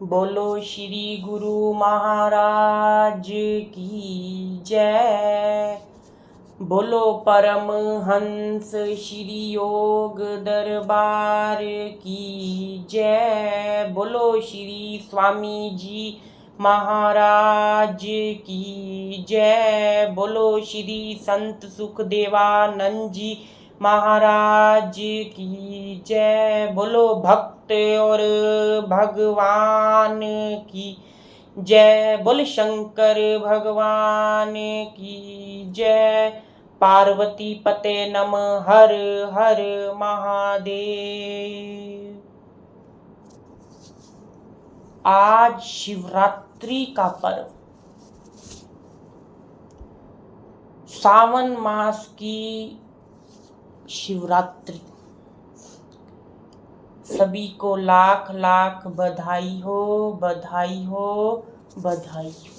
बोलो श्री गुरु महाराज की जय। बोलो परमहंस श्री योग दरबार की जय। बोलो श्री स्वामी जी महाराज की जय। बोलो श्री संत सुखदेवानंद जी महाराज की जय। बोलो भक्त और भगवान की जय। बोल शंकर भगवान की जय। पार्वती पते नमः। हर हर महादेव। आज शिवरात्रि का पर्व, सावन मास की शिवरात्रि। सभी को लाख लाख बधाई हो, बधाई हो, बधाई हो।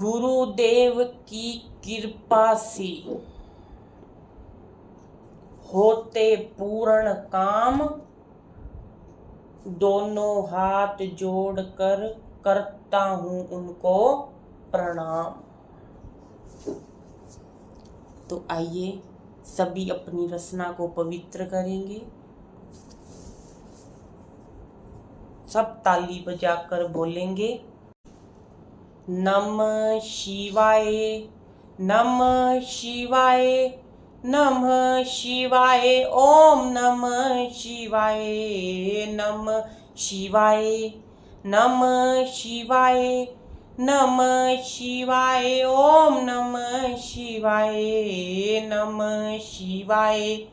गुरुदेव की कृपा से होते पूर्ण काम, दोनों हाथ जोड़कर करता हूं उनको प्रणाम। तो आइए सभी अपनी रसना को पवित्र करेंगे। सब ताली बजाकर बोलेंगे नमः शिवाय, नमः शिवाय, नमः शिवाय। ओम नमः शिवाय, नमः शिवाय, नमः शिवाय, नमः शिवाय। ओम नमः शिवाय, नमः शिवाय,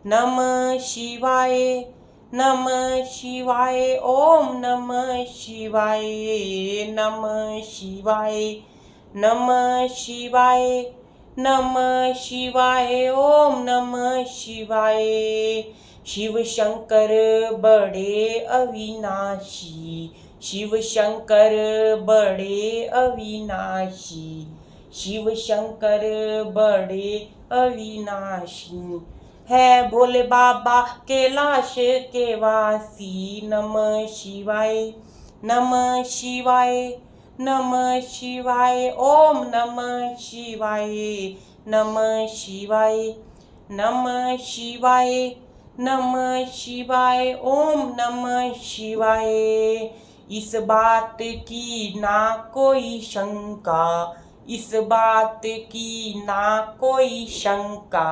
नमः शिवाय, नमः शिवाय। ओम नमः शिवाय, नमः शिवाय, नमः शिवाय, नमः शिवाय। ओम नमः शिवाय। शिव शंकर बड़े अविनाशी, शिव शंकर बड़े अविनाशी, शिव शंकर बड़े अविनाशी है भोले बाबा कैलाश के वासी। नमः शिवाय, नमः शिवाय, नमः शिवाय। ओम नमः शिवाय, नमः शिवाय, नमः शिवाय, नमः शिवाय। ओम नमः शिवाय। इस बात की ना कोई शंका, इस बात की ना कोई शंका,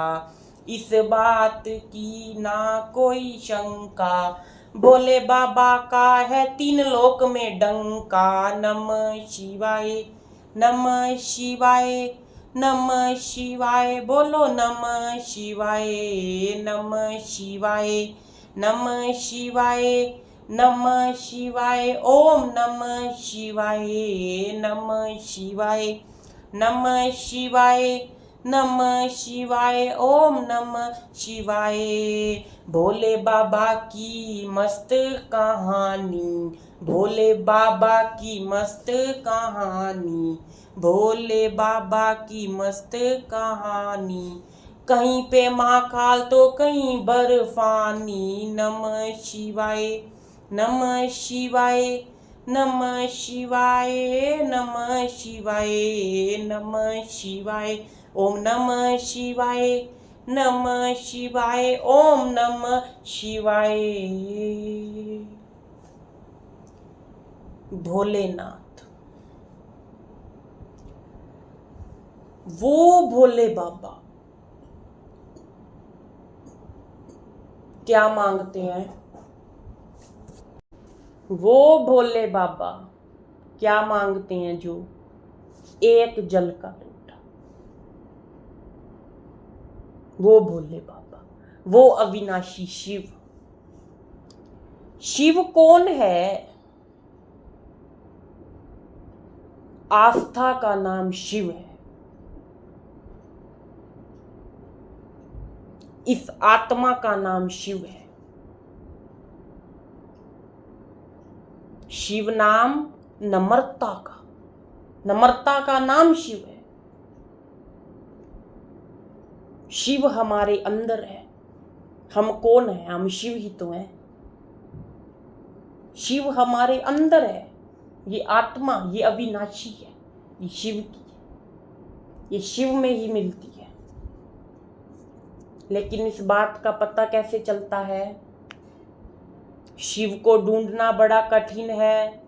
इस बात की ना कोई शंका। भोले बाबा का है तीन लोक में डंका। नमः शिवाय, नमः शिवाय, नमः शिवाय। बोलो नमः शिवाय, नमः शिवाय, नमः शिवाय, नमः शिवाय। ओम नमः शिवाय, नमः शिवाय, नमः शिवाय, नमः शिवाय। ओम नमः शिवाय। भोले बाबा की मस्त कहानी, भोले बाबा की मस्त कहानी, भोले बाबा की मस्त कहानी। कहीं पे महाकाल तो कहीं बर्फानी। नमः शिवाय, नमः शिवाय, नमः शिवाय, नमः शिवाय, नमः शिवाय। ओम नमः शिवाय, नमः शिवाय। ओम नमः शिवाय। भोलेनाथ, वो भोले बाबा क्या मांगते हैं? वो भोले बाबा क्या मांगते हैं? जो एक जल का लोटा। वो भोले बाबा, वो अविनाशी शिव। शिव कौन है? आस्था का नाम शिव है। इस आत्मा का नाम शिव है। शिव नाम नम्रता का, नम्रता का नाम शिव है। शिव हमारे अंदर है। हम कौन है? हम शिव ही तो हैं। शिव हमारे अंदर है। ये आत्मा, ये अविनाशी है, ये शिव की है, ये शिव में ही मिलती है। लेकिन इस बात का पता कैसे चलता है? शिव को ढूंढना बड़ा कठिन है।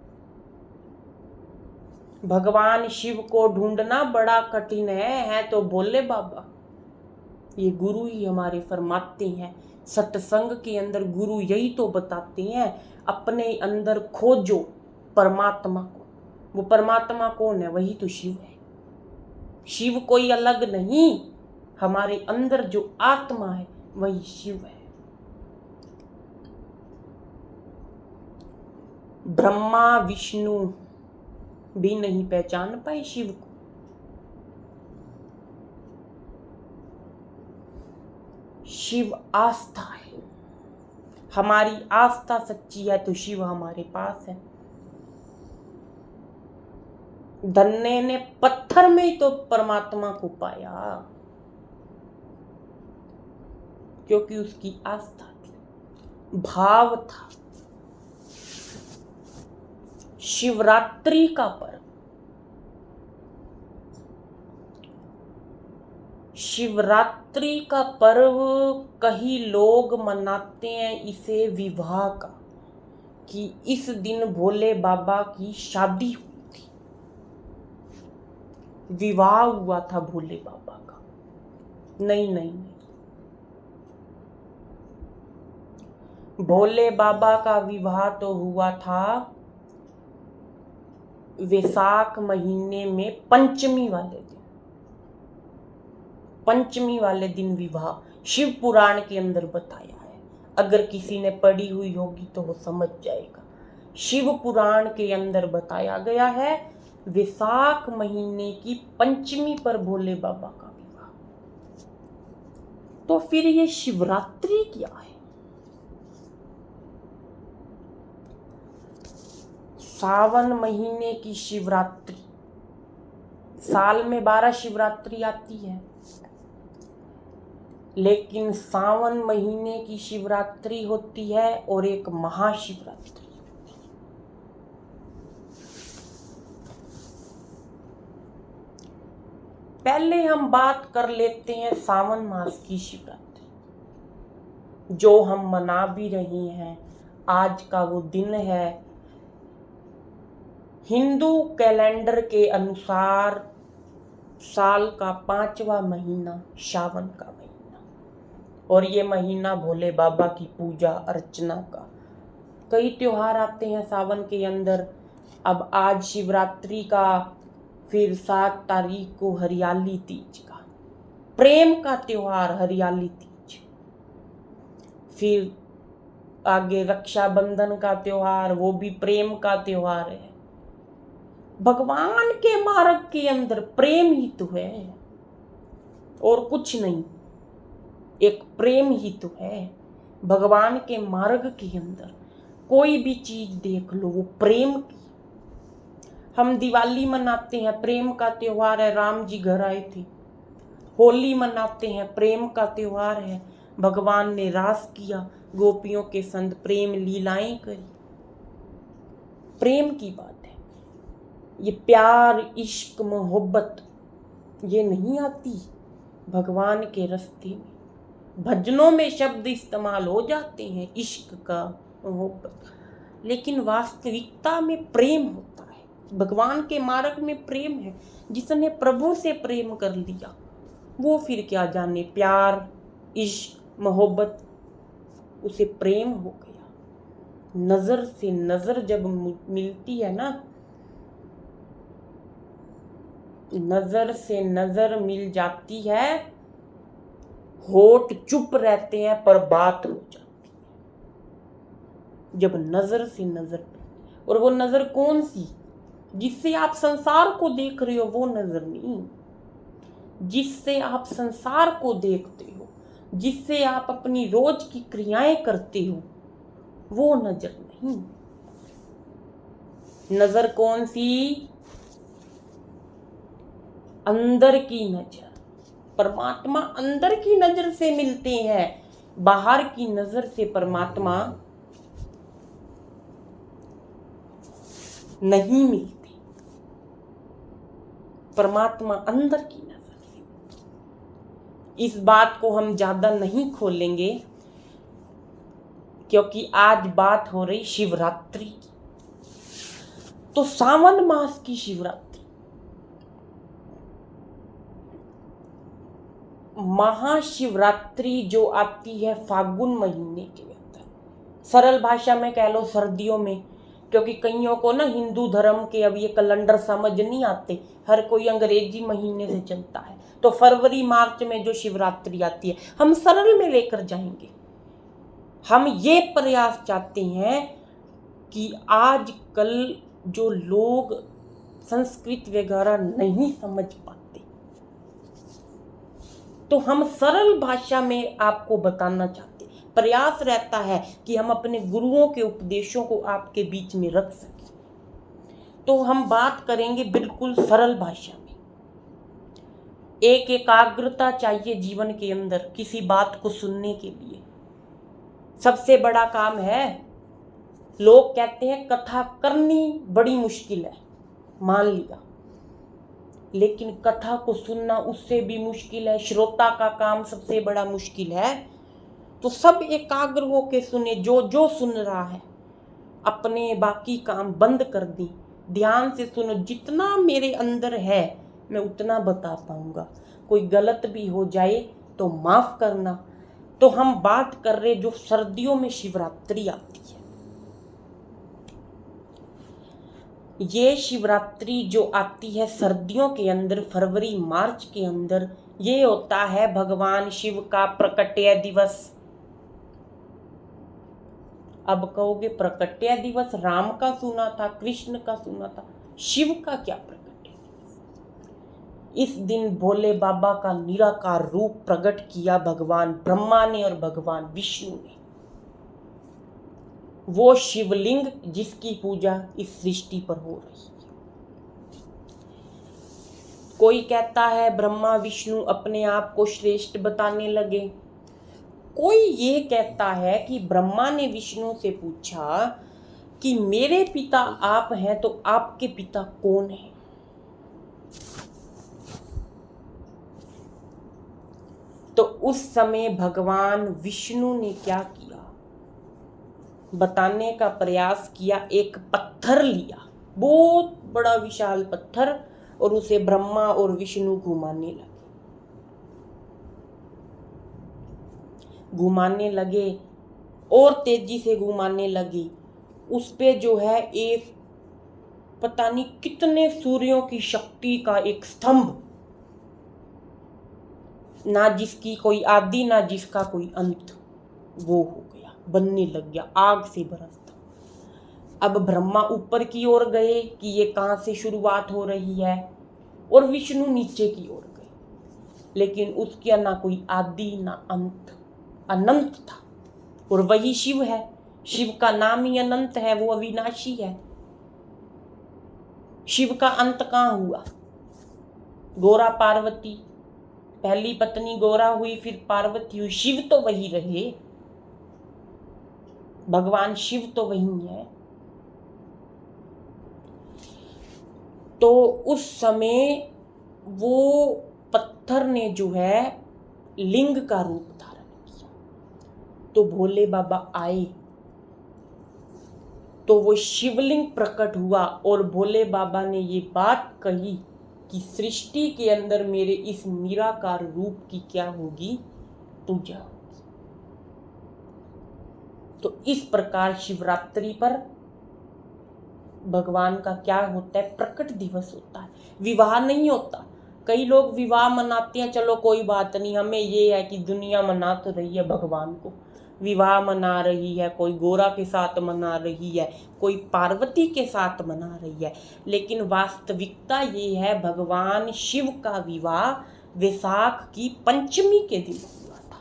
भगवान शिव को ढूंढना बड़ा कठिन है तो भोले बाबा। ये गुरु ही हमारे फरमाते हैं, सत्संग के अंदर गुरु यही तो बताते हैं, अपने अंदर खोजो परमात्मा को। वो परमात्मा कौन है? वही तो शिव है। शिव कोई अलग नहीं, हमारे अंदर जो आत्मा है वही शिव है। ब्रह्मा विष्णु भी नहीं पहचान पाए शिव को। शिव आस्था है। हमारी आस्था सच्ची है तो शिव हमारे पास है। धन्ने ने पत्थर में ही तो परमात्मा को पाया, क्योंकि उसकी आस्था थी, भाव था। शिवरात्रि का पर्व, शिवरात्रि का पर्व कई लोग मनाते हैं इसे विवाह का, कि इस दिन भोले बाबा की शादी हुई थी, विवाह हुआ था भोले बाबा का। नहीं नहीं नहीं, भोले बाबा का विवाह तो हुआ था वैशाख महीने में पंचमी वाले दिन। पंचमी वाले दिन विवाह शिव पुराण के अंदर बताया है। अगर किसी ने पढ़ी हुई होगी तो वो समझ जाएगा। शिव पुराण के अंदर बताया गया है वैशाख महीने की पंचमी पर भोले बाबा का विवाह। तो फिर ये शिवरात्रि क्या है? सावन महीने की शिवरात्रि। साल में 12 शिवरात्रि आती है, लेकिन सावन महीने की शिवरात्रि होती है और एक महाशिवरात्रि। पहले हम बात कर लेते हैं सावन मास की शिवरात्रि, जो हम मना भी रहे हैं। आज का वो दिन है, हिंदू कैलेंडर के अनुसार साल का 5वां महीना सावन का महीना, और ये महीना भोले बाबा की पूजा अर्चना का। कई त्योहार आते हैं सावन के अंदर। अब आज शिवरात्रि का, फिर 7 तारीख को हरियाली तीज का, प्रेम का त्योहार हरियाली तीज। फिर आगे रक्षाबंधन का त्योहार, वो भी प्रेम का त्योहार है। भगवान के मार्ग के अंदर प्रेम ही तो है और कुछ नहीं, एक प्रेम ही तो है। भगवान के मार्ग के अंदर कोई भी चीज देख लो वो प्रेम की। हम दिवाली मनाते हैं, प्रेम का त्योहार है, राम जी घर आए थे। होली मनाते हैं, प्रेम का त्योहार है, भगवान ने रास किया, गोपियों के संग प्रेम लीलाएं करी। प्रेम की बात है। ये प्यार, इश्क, मोहब्बत ये नहीं आती भगवान के रास्ते में। भजनों में शब्द इस्तेमाल हो जाते हैं इश्क का, मोहब्बत, लेकिन वास्तविकता में प्रेम होता है। भगवान के मार्ग में प्रेम है। जिसने प्रभु से प्रेम कर लिया वो फिर क्या जाने प्यार, इश्क, मोहब्बत, उसे प्रेम हो गया। नजर से नजर जब मिलती है ना, नजर से नजर मिल जाती है, होठ चुप रहते हैं पर बात हो जाती है जब नजर से नजर। और वो नजर कौन सी? जिससे आप संसार को देख रहे हो वो नजर नहीं, जिससे आप संसार को देखते हो, जिससे आप अपनी रोज की क्रियाएं करते हो, वो नजर नहीं। नजर कौन सी? अंदर की नजर। परमात्मा अंदर की नजर से मिलते हैं। बाहर की नजर से परमात्मा नहीं मिलते, परमात्मा अंदर की नजर से। इस बात को हम ज्यादा नहीं खोलेंगे क्योंकि आज बात हो रही शिवरात्रि की। तो सावन मास की शिवरात्रि, महाशिवरात्रि जो आती है फागुन महीने के अंदर, सरल भाषा में कह लो सर्दियों में, क्योंकि कईयों को ना हिंदू धर्म के अब ये कैलेंडर समझ नहीं आते, हर कोई अंग्रेजी महीने से चलता है। तो फरवरी मार्च में जो शिवरात्रि आती है हम सरल में लेकर जाएंगे। हम ये प्रयास चाहते हैं कि आजकल जो लोग संस्कृत वगैरह नहीं समझ पाते, तो हम सरल भाषा में आपको बताना चाहते हैं। प्रयास रहता है कि हम अपने गुरुओं के उपदेशों को आपके बीच में रख सकें। तो हम बात करेंगे बिल्कुल सरल भाषा में। एक एकाग्रता चाहिए जीवन के अंदर किसी बात को सुनने के लिए। सबसे बड़ा काम है, लोग कहते हैं कथा करनी बड़ी मुश्किल है, मान लिया, लेकिन कथा को सुनना उससे भी मुश्किल है। श्रोता का काम सबसे बड़ा मुश्किल है। तो सब एकाग्र होके सुने, जो जो सुन रहा है अपने बाकी काम बंद कर दी, ध्यान से सुनो। जितना मेरे अंदर है मैं उतना बता पाऊंगा, कोई गलत भी हो जाए तो माफ करना। तो हम बात कर रहे जो सर्दियों में शिवरात्रि आती है, ये शिवरात्रि जो आती है सर्दियों के अंदर फरवरी मार्च के अंदर, ये होता है भगवान शिव का प्रकट्य दिवस। अब कहोगे प्रकट्य दिवस राम का सुना था, कृष्ण का सुना था, शिव का क्या प्रकट्य दिवस? इस दिन भोले बाबा का निराकार रूप प्रकट किया भगवान ब्रह्मा ने और भगवान विष्णु ने। वो शिवलिंग जिसकी पूजा इस सृष्टि पर हो रही है। कोई कहता है ब्रह्मा विष्णु अपने आप को श्रेष्ठ बताने लगे। कोई ये कहता है कि ब्रह्मा ने विष्णु से पूछा कि मेरे पिता आप हैं तो आपके पिता कौन हैं? तो उस समय भगवान विष्णु ने क्या किया, बताने का प्रयास किया। एक पत्थर लिया, बहुत बड़ा विशाल पत्थर, और उसे ब्रह्मा और विष्णु घुमाने लगे और तेजी से घुमाने लगे। उस पे जो है एक पता नहीं कितने सूर्यों की शक्ति का एक स्तंभ, ना जिसकी कोई आदि ना जिसका कोई अंत, वो हो गया, बनने लग गया, आग से बरसता। अब ब्रह्मा ऊपर की ओर गए कि ये कहाँ से शुरुआत हो रही है, और विष्णु नीचे की ओर गए, लेकिन उसका ना कोई आदि ना अंत, अनंत था। और वही शिव है, शिव का नाम ही अनंत है, वो अविनाशी है। शिव का अंत कहाँ हुआ? गोरा पार्वती, पहली पत्नी गोरा हुई, फिर पार्वती हुई, शिव तो वही रहे, भगवान शिव तो वही है। तो उस समय वो पत्थर ने जो है लिंग का रूप धारण किया। तो भोले बाबा आए तो वो शिवलिंग प्रकट हुआ, और भोले बाबा ने ये बात कही कि सृष्टि के अंदर मेरे इस निराकार रूप की क्या होगी, पूजा होगी। तो इस प्रकार शिवरात्रि पर भगवान का क्या होता है, प्रकट दिवस होता है। विवाह नहीं होता। कई लोग विवाह मनाते हैं, चलो कोई बात नहीं, हमें ये है कि दुनिया मना तो रही है भगवान को, विवाह मना रही है, कोई गोरा के साथ मना रही है, कोई पार्वती के साथ मना रही है, लेकिन वास्तविकता ये है भगवान शिव का विवाह वैशाख की पंचमी के दिन हुआ था।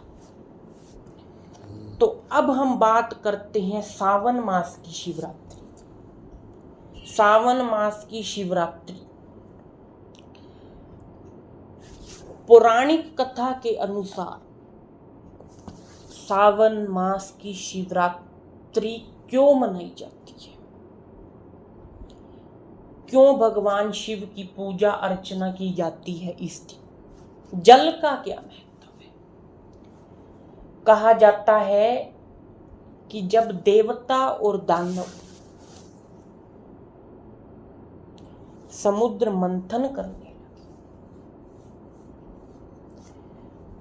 तो अब हम बात करते हैं सावन मास की शिवरात्रि। सावन मास की शिवरात्रि पौराणिक कथा के अनुसार सावन मास की शिवरात्रि क्यों मनाई जाती है? क्यों भगवान शिव की पूजा अर्चना की जाती है इस दिन? जल का क्या महत्व है? कहा जाता है कि जब देवता और दानव समुद्र मंथन करने लगे,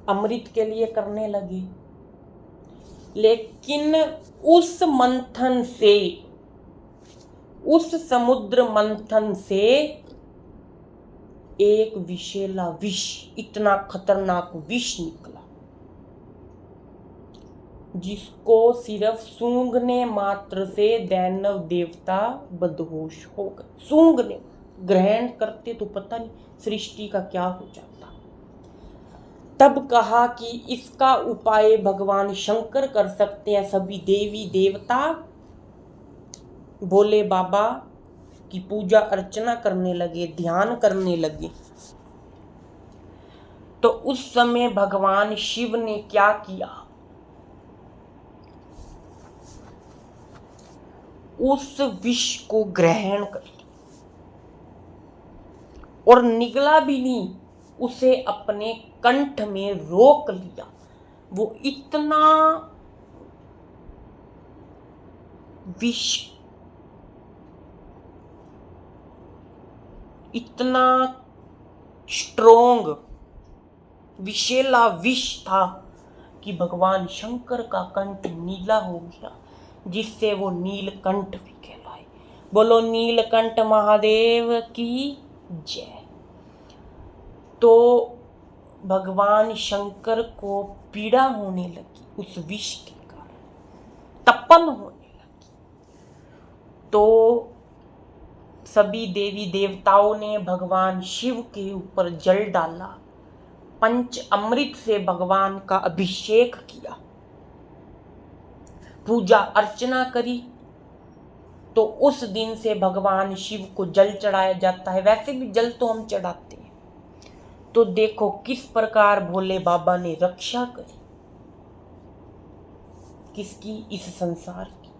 अमृत के लिए करने लगे, लेकिन उस मंथन से, उस समुद्र मंथन से एक विषैला विष, इतना खतरनाक विष निकला जिसको सिर्फ सूंघने मात्र से दैनव देवता बदहोश हो गए। सूंघने, ग्रहण करते तो पता नहीं सृष्टि का क्या हो जाता। तब कहा कि इसका उपाय भगवान शंकर कर सकते हैं। सभी देवी देवता भोले बाबा की पूजा अर्चना करने लगे, ध्यान करने लगे। तो उस समय भगवान शिव ने क्या किया? उस विष को ग्रहण कर लिया और निगला भी नहीं, उसे अपने कंठ में रोक लिया। वो इतना विष, इतना स्ट्रोंग विषैला विष था कि भगवान शंकर का कंठ नीला हो गया, जिससे वो नीलकंठ भी कहलाए। बोलो नीलकंठ महादेव की जय। तो भगवान शंकर को पीड़ा होने लगी उस विष के कारण, तपन होने लगी। तो सभी देवी देवताओं ने भगवान शिव के ऊपर जल डाला, पंच अमृत से भगवान का अभिषेक किया, पूजा अर्चना करी। तो उस दिन से भगवान शिव को जल चढ़ाया जाता है। वैसे भी जल तो हम चढ़ाते हैं। तो देखो किस प्रकार भोले बाबा ने रक्षा करी किसकी? इस संसार की।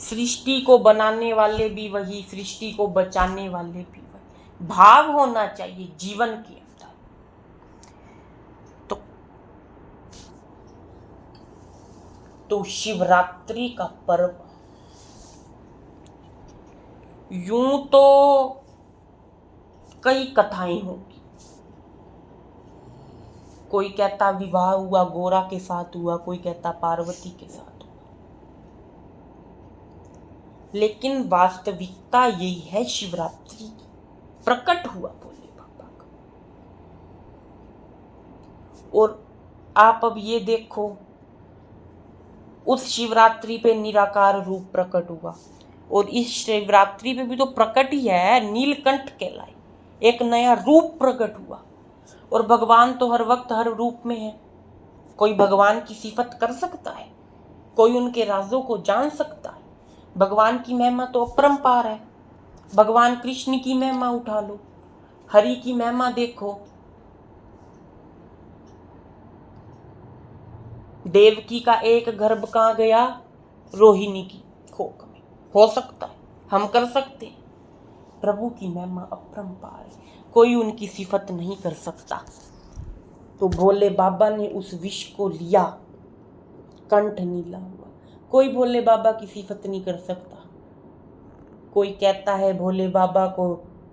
सृष्टि को बनाने वाले भी वही, सृष्टि को बचाने वाले भी वही। भाव होना चाहिए जीवन के अंदर। तो शिवरात्रि का पर्व, यूं तो कई कथाएं होंगी। कोई कहता विवाह हुआ गोरा के साथ हुआ, कोई कहता पार्वती के साथ हुआ, लेकिन वास्तविकता यही है शिवरात्रि की। प्रकट हुआ भोले बाबा का। और आप अब ये देखो, उस शिवरात्रि पे निराकार रूप प्रकट हुआ, और इस शिवरात्रि पे भी तो प्रकट ही है, नीलकंठ कहलाए। एक नया रूप प्रकट हुआ। और भगवान तो हर वक्त हर रूप में है। कोई भगवान की सिफत कर सकता है, कोई उनके राजों को जान सकता है। भगवान की महिमा तो अपरंपार है। भगवान कृष्ण की महिमा उठा लो, हरि की महिमा देखो। देवकी का एक गर्भ कहाँ गया? रोहिणी की कोख में। हो सकता है, हम कर सकते हैं। प्रभु की महिमा अपरंपार है, कोई उनकी सिफत नहीं कर सकता। तो भोले बाबा ने उस विष को लिया, कंठ नीला हुआ। कोई भोले बाबा की सिफत नहीं कर सकता। कोई कहता है भोले बाबा को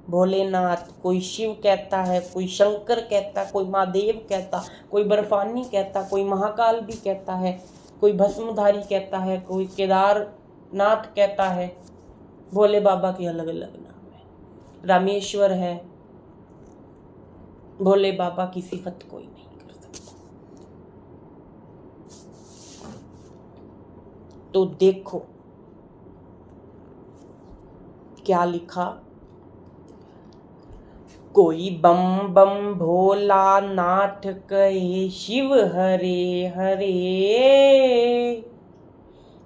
भोलेनाथ, कोई शिव कहता है, कोई शंकर कहता, कोई महादेव कहता, कोई बर्फानी कहता, कोई महाकाल भी कहता है, कोई भस्मधारी कहता है, कोई केदारनाथ कहता है। भोले बाबा के अलग अलग नाम है। रामेश्वर है। भोले बाबा की सिफत कोई नहीं कर सकता। तो देखो क्या लिखा, कोई बम बम भोला नाथ कहे शिव हरे हरे,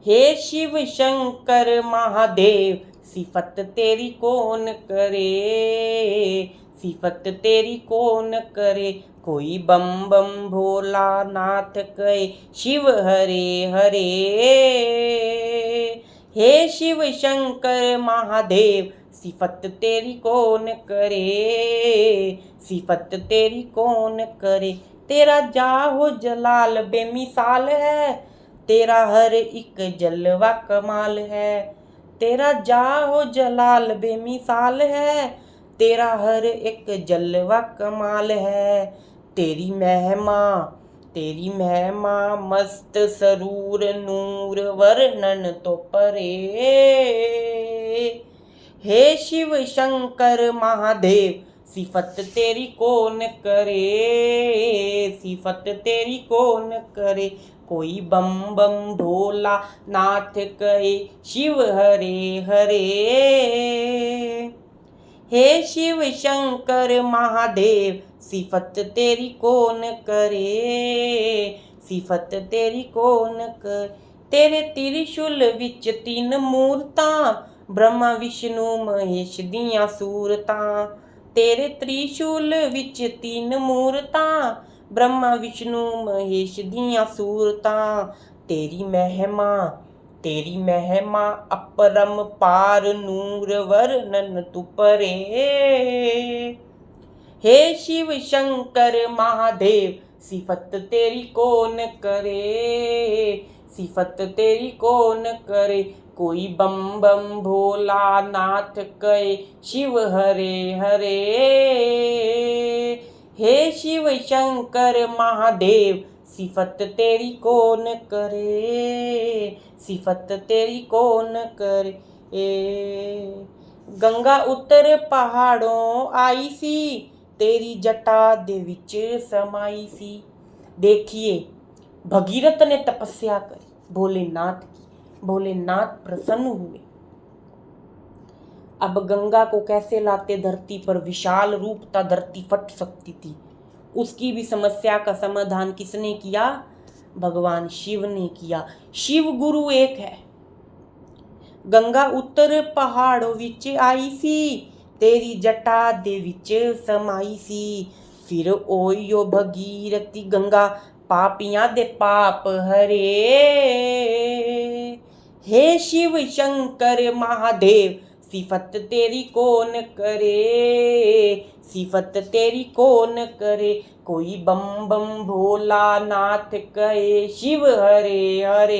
हे शिव शंकर महादेव सिफत तेरी कौन करे, सिफत तेरी कौन करे, कोई बम बम भोला नाथ कहे शिव हरे हरे। हे शिव शंकर महादेव, सिफत तेरी कौन करे, सिफत तेरी कौन करे। तेरा जाहो जलाल बेमिसाल है, तेरा हर एक जलवा कमाल है। तेरा जाहो जलाल बेमिसाल है, तेरा हर एक जलवा कमाल है। तेरी महिमा मस्त सरूर नूर वर्णन तो परे। हे शिव शंकर महादेव, सिफत तेरी कौन करे, सिफत तेरी कौन करे। कोई बम बम भोला नाथ कहे शिव हरे हरे। हे शिव शंकर महादेव, सिफत तेरी कौन करे, सिफत तेरी कौन करे। तेरे त्रिशूल विच तीन मूरतां, ब्रह्मा विष्णु महेश दियां सूरतां। तेरे त्रिशूल विच तीन मूरतां, ब्रह्मा विष्णु महेश दियां सूरतां। तेरी महिमा अपरम पार नूर वर्णन तु परे। हे शिव शंकर महादेव, सिफत तेरी कौन करे, सिफत तेरी कौन करे। कोई बम बम भोला नाथ कहे शिव हरे हरे। हे शिव शंकर महादेव, सिफत तेरी कौन करे, सिफत तेरी कौन करे। गंगा उतर पहाड़ों आई सी, तेरी जटा दे विच समाई सी। देखिए भगीरथ ने तपस्या करी भोलेनाथ की, भोलेनाथ प्रसन्न हुए। अब गंगा को कैसे लाते धरती पर, विशाल रूप था, धरती फट सकती थी। उसकी भी समस्या का समाधान किसने किया, भगवान शिव ने किया। शिव गुरु एक है। गंगा उतर पहाड़ों विच आई सी, तेरी जटा दे विच समाई सी। फिर ओयो भगीरथी गंगा पापियां दे पाप हरे। हे शिव शंकर महादेव, सिफत तेरी कौन करे, सिफत तेरी कौन करे। कोई बम बम भोला नाथ कहे शिव हरे हरे।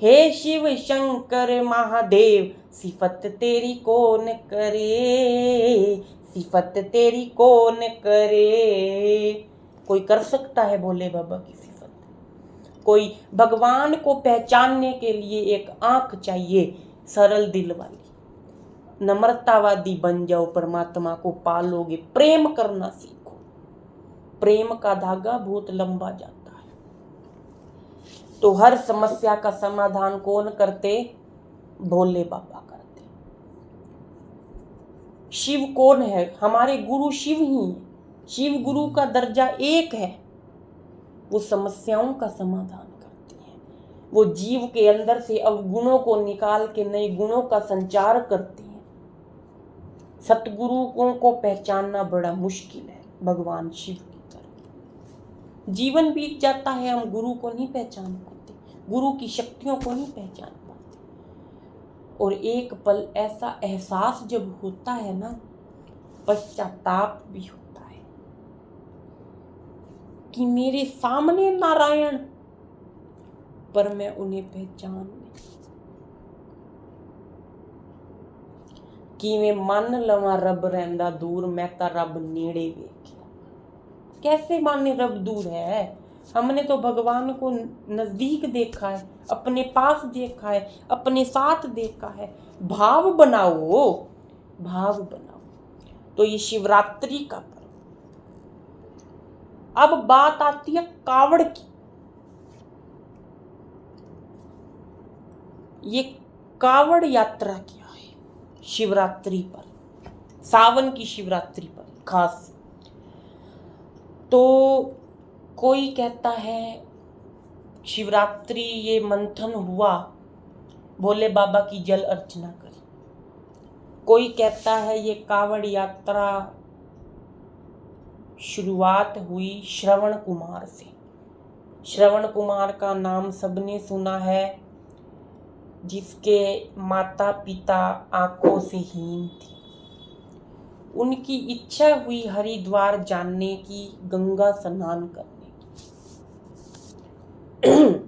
हे शिव शंकर महादेव, सिफत तेरी कौन करे, सिफत तेरी कौन करे। कोई कर सकता है भोले बाबा की सिफत? कोई भगवान को पहचानने के लिए एक आंख चाहिए, सरल दिल वाली, नम्रतावादी बन जाओ, परमात्मा को पालोगे। प्रेम करना सीखो, प्रेम का धागा बहुत लंबा जाता है। तो हर समस्या का समाधान कौन करते, भोले बाबा करते। शिव कौन है, हमारे गुरु शिव ही है। शिव गुरु का दर्जा एक है। वो समस्याओं का समाधान करते हैं, वो जीव के अंदर से अवगुणों को निकाल के नए गुणों का संचार करते हैं। सतगुरुओं को पहचानना बड़ा मुश्किल है, भगवान शिव की तरह। जीवन बीत जाता है, हम गुरु को नहीं पहचान पाते, गुरु की शक्तियों को नहीं पहचान पाते। और एक पल ऐसा एहसास जब होता है ना, पश्चाताप भी होता है कि मेरे सामने नारायण, पर मैं उन्हें पहचान नहीं। कि मैं मन लवा रब रहिंदा दूर, मैं ता रब नेड़े वेख्या। कैसे माने रब दूर है? हमने तो भगवान को नजदीक देखा है, अपने पास देखा है, अपने साथ देखा है। भाव बनाओ, भाव बनाओ। तो ये शिवरात्रि का पर्व। अब बात आती है कावड़ की। ये कावड़ यात्रा क्या है शिवरात्रि पर, सावन की शिवरात्रि पर खास। तो कोई कहता है शिवरात्रि ये मंथन हुआ, भोले बाबा की जल अर्चना करी। कोई कहता है ये कावड़ यात्रा शुरुआत हुई श्रवण कुमार से। श्रवण कुमार का नाम सबने सुना है, जिसके माता पिता आंखों से हीन थे। उनकी इच्छा हुई हरिद्वार जाने की, गंगा स्नान करने की।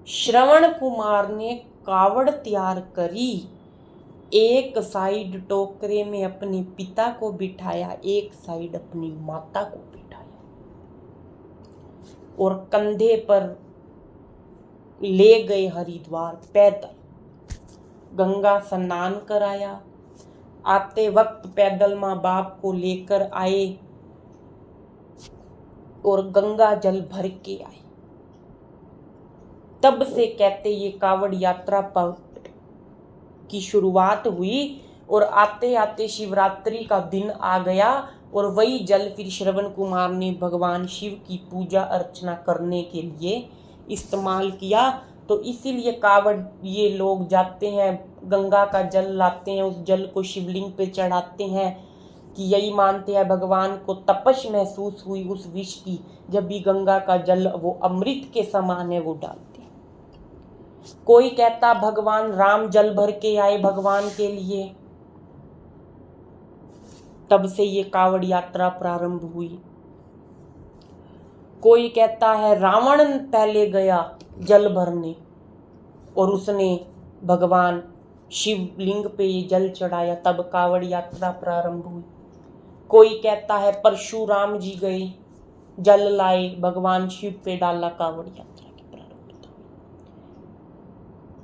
श्रवण कुमार ने कावड़ तैयार करी, एक साइड टोकरे में अपने पिता को बिठाया, एक साइड अपनी माता को बिठाया और कंधे पर ले गए हरिद्वार पैदल। गंगा स्नान कराया, आते वक्त पैदल माँ बाप को लेकर आए और गंगा जल भर के आए। तब से कहते ये कावड़ यात्रा की शुरुआत हुई और आते आते शिवरात्रि का दिन आ गया और वही जल फिर श्रवण कुमार ने भगवान शिव की पूजा अर्चना करने के लिए इस्तेमाल किया। तो इसीलिए कावड़ ये लोग जाते हैं, गंगा का जल लाते हैं, उस जल को शिवलिंग पे चढ़ाते हैं कि यही मानते हैं भगवान को तपश महसूस हुई उस विष की, जब भी गंगा का जल वो अमृत के समान है वो डालते हैं। कोई कहता भगवान राम जल भर के आए भगवान के लिए, तब से ये कावड़ यात्रा प्रारंभ हुई। कोई कहता है रावण पहले गया जल भरने और उसने भगवान शिवलिंग पे ये जल चढ़ाया, तब कावड़ यात्रा प्रारंभ हुई। कोई कहता है परशुराम जी गए जल लाए, भगवान शिव पे डाला, कावड़ यात्रा की प्रारंभ हुई।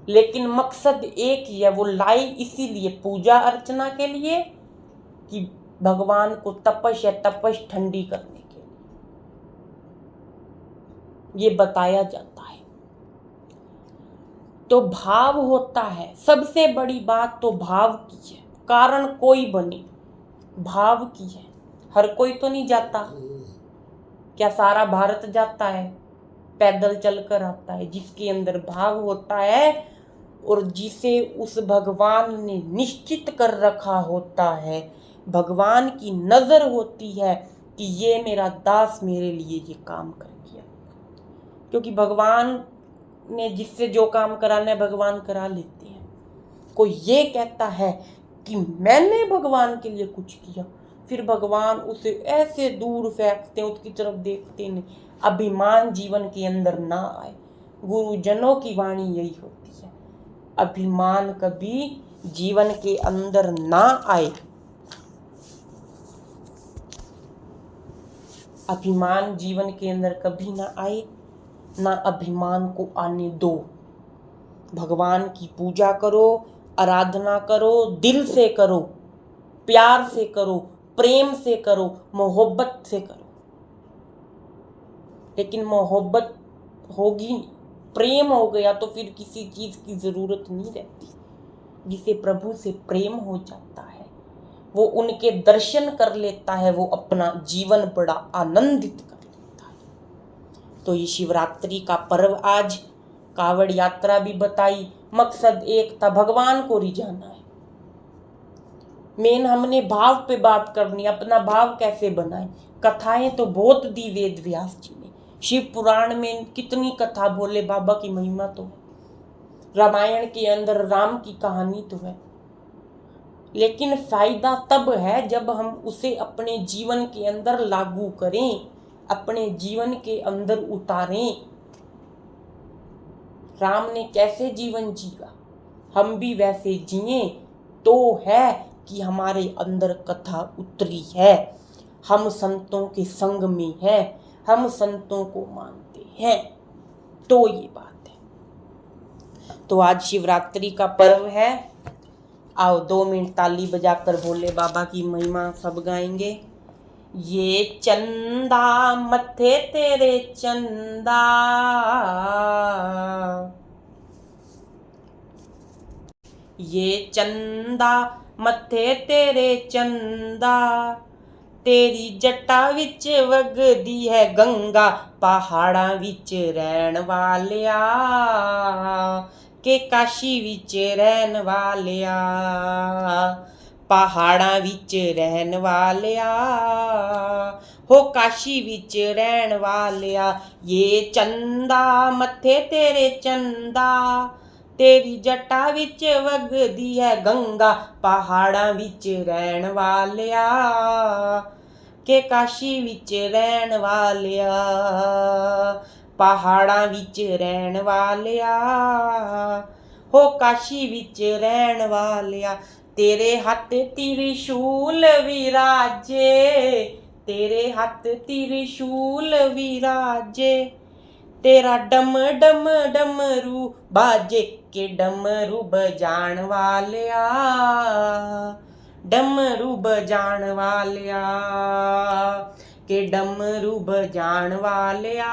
लेकिन मकसद एक ही है, वो लाई इसीलिए पूजा अर्चना के लिए कि भगवान को तपश ठंडी करने के लिए ये बताया जाता है। तो भाव होता है, सबसे बड़ी बात तो भाव की है। कारण कोई बने, भाव की है। हर कोई तो नहीं जाता, क्या सारा भारत जाता है? पैदल चलकर आता है। जिसके अंदर भाव होता है और जिसे उस भगवान ने निश्चित कर रखा होता है, भगवान की नजर होती है कि ये मेरा दास मेरे लिए ये काम कर गया। क्योंकि भगवान ने जिससे जो काम कराना है भगवान करा लेते हैं। कोई ये कहता है कि मैंने भगवान के लिए कुछ किया, फिर भगवान उसे ऐसे दूर फेंकते हैं, उसकी तरफ देखते नहीं। अभिमान जीवन के अंदर ना आए। गुरुजनों की वाणी यही होती है, अभिमान कभी जीवन के अंदर ना आए। अभिमान जीवन के अंदर कभी ना आए, ना अभिमान को आने दो। भगवान की पूजा करो, आराधना करो, दिल से करो, प्यार से करो, प्रेम से करो, मोहब्बत से करो। लेकिन मोहब्बत होगी, प्रेम हो गया तो फिर किसी चीज की जरूरत नहीं रहती। जिसे प्रभु से प्रेम हो जाता है, वो उनके दर्शन कर लेता है, वो अपना जीवन बड़ा आनंदित कर लेता है। तो ये शिवरात्रि का पर्व आज, कावड़ यात्रा भी बताई, मकसद एक था, भगवान को रिझाना है। मेन हमने भाव पे बात करनी, अपना भाव कैसे बनाए। कथाएं तो बहुत दी वेद व्यास जी ने, शिव पुराण में कितनी कथा, भोले बाबा की महिमा तो है, रामायण के अंदर राम की कहानी तो है। लेकिन फायदा तब है जब हम उसे अपने जीवन के अंदर लागू करें, अपने जीवन के अंदर उतारें। राम ने कैसे जीवन जिया, हम भी वैसे जिए तो है कि हमारे अंदर कथा उतरी है। हम संतों के संग में हैं, हम संतों को मानते हैं, तो ये बात है। तो आज शिवरात्रि का पर्व है। आओ 2 मिनट ताली बजाकर भोले बाबा की महिमा सब गाएंगे। ये चंदा मथे तेरे चंदा, ये चंदा मथे तेरे चंदा, तेरी जटा विच वगदी है गंगा, पहाड़ा विच रहन वालिया, के काशी विच रहन वालिया, पहाड़ा विच रहन वालिया, हो काशी विच रहन वालिया। ये चंदा मथे तेरे चंदा, तेरी जटा विच वगदी है गंगा, पहाड़ा विच रहन वालिया, के काशी विच रहन वालिया, पहाड़ा विच रहन वालिया, हो काशी विच रहन वालिया। तेरे हथ त्रिशूल विराजे, तेरे हथ त्रिशूल विराजे, तेरा डम डम डमरू बाजे, के डमरू बजाण वालिया, डमरू बजाण वालिया, के डमरू बजाण वालिया,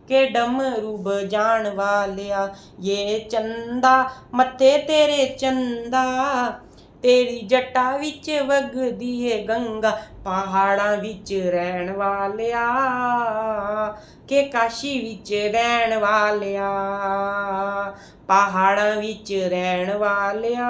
के डमरू बजाण वालिया। ये चंदा मथे तेरे चंदा, तेरी जटा विच वगदी है गंगा, पहाड़ा विच रहन वालिया, के काशी विच रहन वालिया, पहाड़ा विच रहन वालिया,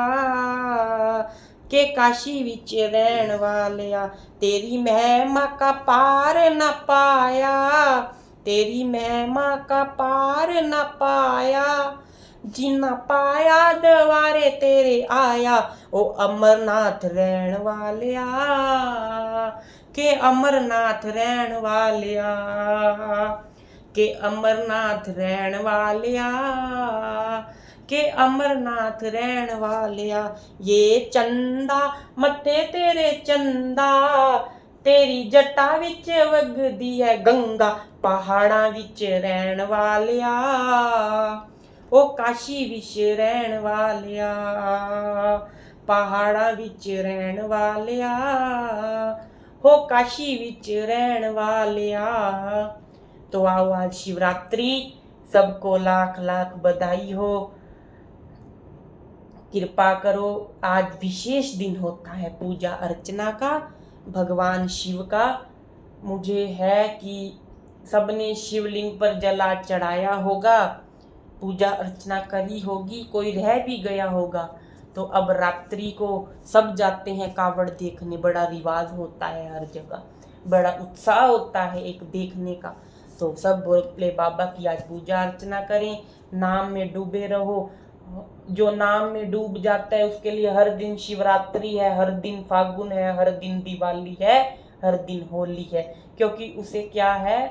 के काशी विच रहन वालिया। तेरी महिमा का पार न पाया, तेरी महिमा का पार न पाया, जिन्ना पाया दवारे तेरे आया, ओ अमरनाथ रहन वालिया, के अमरनाथ रहन वालिया, के अमरनाथ रहन वालिया, के अमरनाथ रहन वालिया। ये चंदा मथे तेरे चंदा, तेरी जटा विच वगदी है गंगा, पहाड़ा विच रहन वालिया, ओ काशी विच रहन वालिया, पहाड़ा विच रहन वालिया, हो काशी विच रहन वालिया। तो आओ आज शिवरात्रि, सबको लाख लाख बधाई हो। कृपा करो, आज विशेष दिन होता है पूजा अर्चना का, भगवान शिव का। मुझे है कि सबने शिवलिंग पर जला चढ़ाया होगा, पूजा अर्चना करी होगी, कोई रह भी गया होगा। तो अब रात्रि को सब जाते हैं कावड़ देखने, बड़ा रिवाज होता है हर जगह, बड़ा उत्साह होता है एक देखने का। तो सब बोले बाबा की आज पूजा अर्चना करें, नाम में डूबे रहो। जो नाम में डूब जाता है उसके लिए हर दिन शिवरात्रि है, हर दिन फागुन है, हर दिन दिवाली है, हर दिन होली है, क्योंकि उसे क्या है,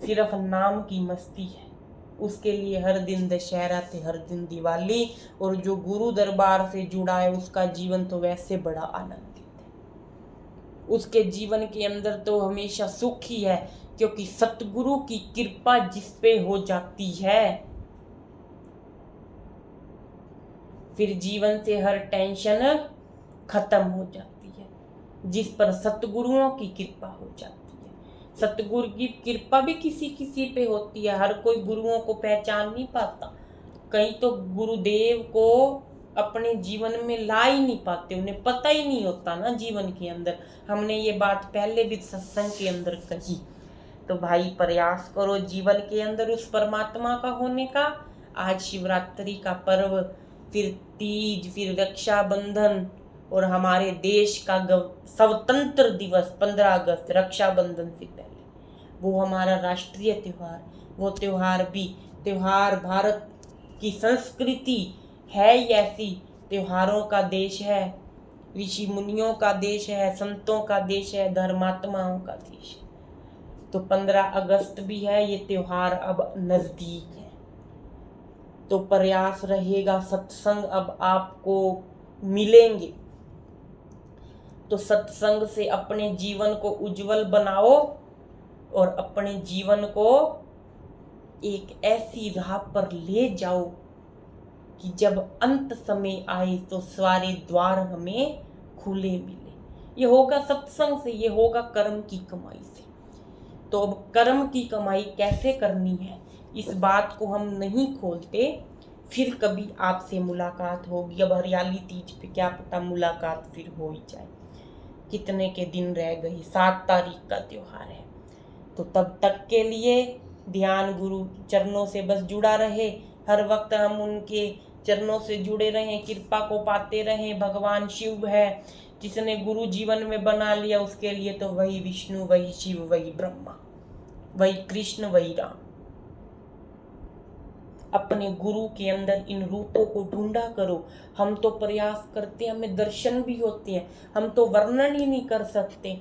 सिर्फ नाम की मस्ती है। उसके लिए हर दिन दशहरा थे, हर दिन दिवाली। और जो गुरु दरबार से जुड़ा है उसका जीवन तो वैसे बड़ा आनंदित है, उसके जीवन के अंदर तो हमेशा सुख ही है, क्योंकि सतगुरु की कृपा जिस पे हो जाती है फिर जीवन से हर टेंशन खत्म हो जाती है, जिस पर सतगुरुओं की कृपा हो जाती है। सतगुरु की कृपा भी किसी किसी पे होती है, हर कोई गुरुओं को पहचान नहीं पाता। कई तो गुरुदेव को अपने जीवन में ला ही नहीं पाते, उन्हें पता ही नहीं होता ना जीवन के अंदर। हमने ये बात पहले भी सत्संग के अंदर कही। तो भाई प्रयास करो जीवन के अंदर उस परमात्मा का होने का। आज शिवरात्रि का पर्व, फिर तीज, फिर रक्षाबंधन, और हमारे देश का स्वतंत्र दिवस 15 अगस्त, रक्षाबंधन से पहले वो हमारा राष्ट्रीय त्यौहार। वो त्यौहार भी, त्यौहार भारत की संस्कृति है ही ऐसी, त्योहारों का देश है, ऋषि मुनियों का देश है, संतों का देश है, धर्मात्माओं का देश है। तो 15 अगस्त भी है, ये त्योहार अब नजदीक है। तो प्रयास रहेगा, सत्संग अब आपको मिलेंगे, तो सत्संग से अपने जीवन को उज्जवल बनाओ और अपने जीवन को एक ऐसी राह पर ले जाओ कि जब अंत समय आए तो सारे द्वार हमें खुले मिले। ये होगा सत्संग से, ये होगा कर्म की कमाई से। तो अब कर्म की कमाई कैसे करनी है इस बात को हम नहीं खोलते, फिर कभी आपसे मुलाकात होगी। अब हरियाली तीज पे क्या पता मुलाकात फिर हो ही जाए, कितने के दिन रह गए, 7 तारीख का त्योहार है। तो तब तक के लिए ध्यान गुरु चरणों से बस जुड़ा रहे, हर वक्त हम उनके चरणों से जुड़े रहें, कृपा को पाते रहें। भगवान शिव है, जिसने गुरु जीवन में बना लिया, उसके लिए तो वही विष्णु, वही शिव, वही ब्रह्मा, वही कृष्ण, वही राम। अपने गुरु के अंदर इन रूपों को ढूंढा करो। हम तो प्रयास करते हैं, हमें दर्शन भी होते हैं, हम तो वर्णन ही नहीं कर सकते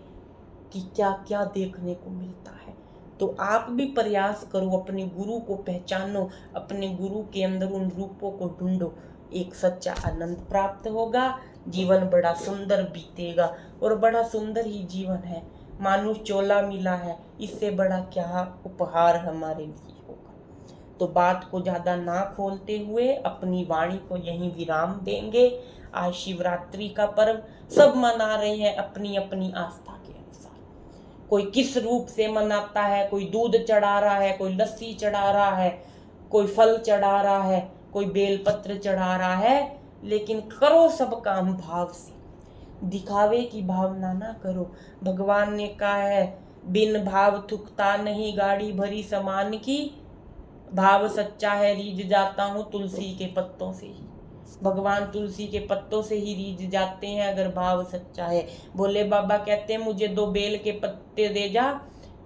कि क्या क्या देखने को मिलता है। तो आप भी प्रयास करो, अपने गुरु को पहचानो, अपने गुरु के अंदर उन रूपों को ढूंढो। एक सच्चा आनंद प्राप्त होगा, जीवन बड़ा सुंदर बीतेगा। और बड़ा सुंदर ही जीवन है, मानुष चोला मिला है, इससे बड़ा क्या उपहार हमारे लिए होगा। तो बात को ज्यादा ना खोलते हुए अपनी वाणी को यहीं विराम देंगे। आज शिवरात्रि का पर्व सब मना रहे हैं अपनी अपनी आस्था के अनुसार। कोई किस रूप से मनाता है, कोई दूध चढ़ा रहा है, कोई लस्सी चढ़ा रहा है, कोई फल चढ़ा रहा है, कोई बेलपत्र चढ़ा रहा है। लेकिन करो सब काम भाव से, दिखावे की भावना ना करो। भगवान ने कहा है, बिन भाव थुकता नहीं गाड़ी भरी समान की, भाव सच्चा है रीझ जाता हूँ तुलसी के पत्तों से ही। भगवान तुलसी के पत्तों से ही रीझ जाते हैं अगर भाव सच्चा है। भोले बाबा कहते हैं, मुझे 2 बेल के पत्ते दे जा,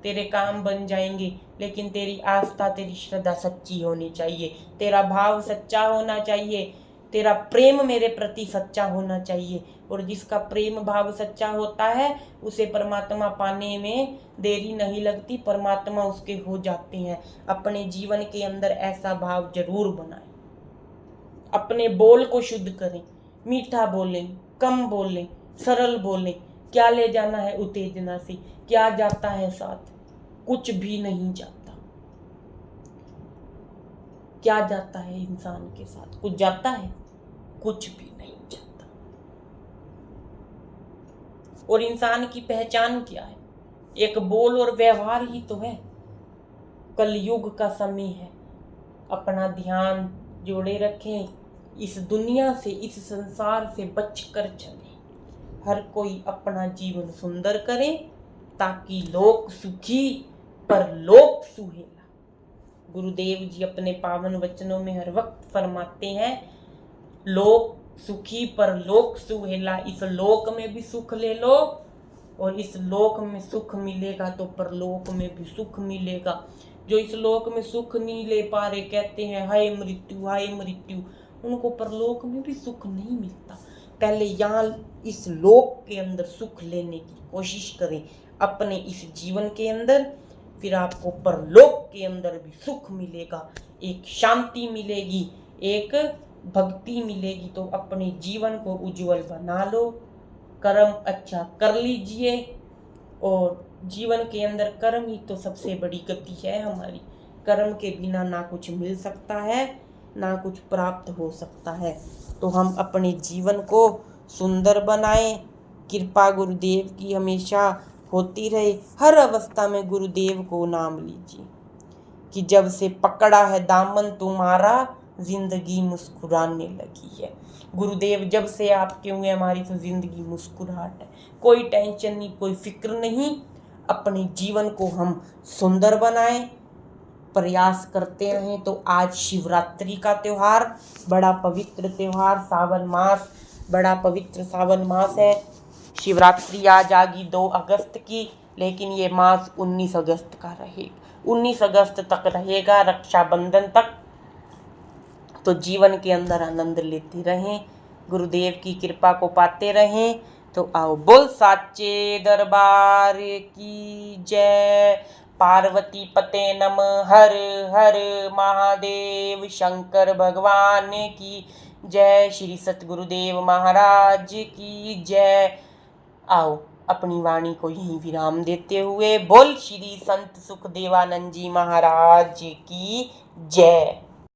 तेरे काम बन जाएंगे। लेकिन तेरी आस्था, तेरी श्रद्धा सच्ची होनी चाहिए, तेरा भाव सच्चा होना चाहिए, तेरा प्रेम मेरे प्रति सच्चा होना चाहिए। और जिसका प्रेम भाव सच्चा होता है, उसे परमात्मा पाने में देरी नहीं लगती, परमात्मा उसके हो जाते हैं। अपने जीवन के अंदर ऐसा भाव जरूर बनाएं। अपने बोल को शुद्ध करें, मीठा बोलें, कम बोलें, सरल बोलें। क्या ले जाना है उत्तेजना से, क्या जाता है साथ? कुछ भी नहीं जाता। क्या जाता है इंसान के साथ? कुछ जाता है? कुछ भी नहीं जाता। और इंसान की पहचान क्या है? एक बोल और व्यवहार ही तो है। कलयुग का समय है, अपना ध्यान जोड़े रखें, इस दुनिया से, इस संसार से बचकर चलें। हर कोई अपना जीवन सुंदर करे, ताकि लोक सुखी पर लोक सुहेला। गुरुदेव जी अपने पावन वचनों में हर वक्त फरमाते हैं, लोक सुखी पर लोक सुहेला। इस लोक में भी सुख ले लो, और इस लोक में सुख मिलेगा तो परलोक में भी सुख मिलेगा। जो इस लोक में सुख नहीं ले पा रहे, कहते हैं हाय मृत्यु, हाय मृत्यु, उनको परलोक में भी सुख नहीं मिलता। पहले यहाँ इस लोक के अंदर सुख लेने की कोशिश करें अपने इस जीवन के अंदर, फिर आपको परलोक के अंदर भी सुख मिलेगा, एक शांति मिलेगी, एक भक्ति मिलेगी। तो अपने जीवन को उज्जवल बना लो, कर्म अच्छा कर लीजिए। और जीवन के अंदर कर्म ही तो सबसे बड़ी गति है हमारी। कर्म के बिना ना कुछ मिल सकता है, ना कुछ प्राप्त हो सकता है। तो हम अपने जीवन को सुंदर बनाएं। कृपा गुरुदेव की हमेशा होती रहे। हर अवस्था में गुरुदेव को नाम लीजिए कि जब से पकड़ा है दामन तुम्हारा, जिंदगी मुस्कुराने लगी है। गुरुदेव जब से आपके हुए, हमारी तो जिंदगी मुस्कुराहट है। कोई टेंशन नहीं, कोई फिक्र नहीं। अपने जीवन को हम सुंदर बनाएं, प्रयास करते रहें। तो आज शिवरात्रि का त्योहार, बड़ा पवित्र त्योहार, सावन मास, बड़ा पवित्र सावन मास है। शिवरात्रि आज आगी 2 अगस्त की, लेकिन ये मास 19 अगस्त का रहेगा, 19 अगस्त तक रहेगा, रक्षाबंधन तक। तो जीवन के अंदर आनंद लेते रहें, गुरुदेव की कृपा को पाते रहें। तो आओ बोल साचे दरबार की जय। पार्वती पते नम हर हर महादेव, शंकर भगवान की जय, श्री सतगुरुदेव महाराज की जय। आओ अपनी वाणी को यहीं विराम देते हुए बोल श्री संत सुखदेवानंद जी महाराज की जय।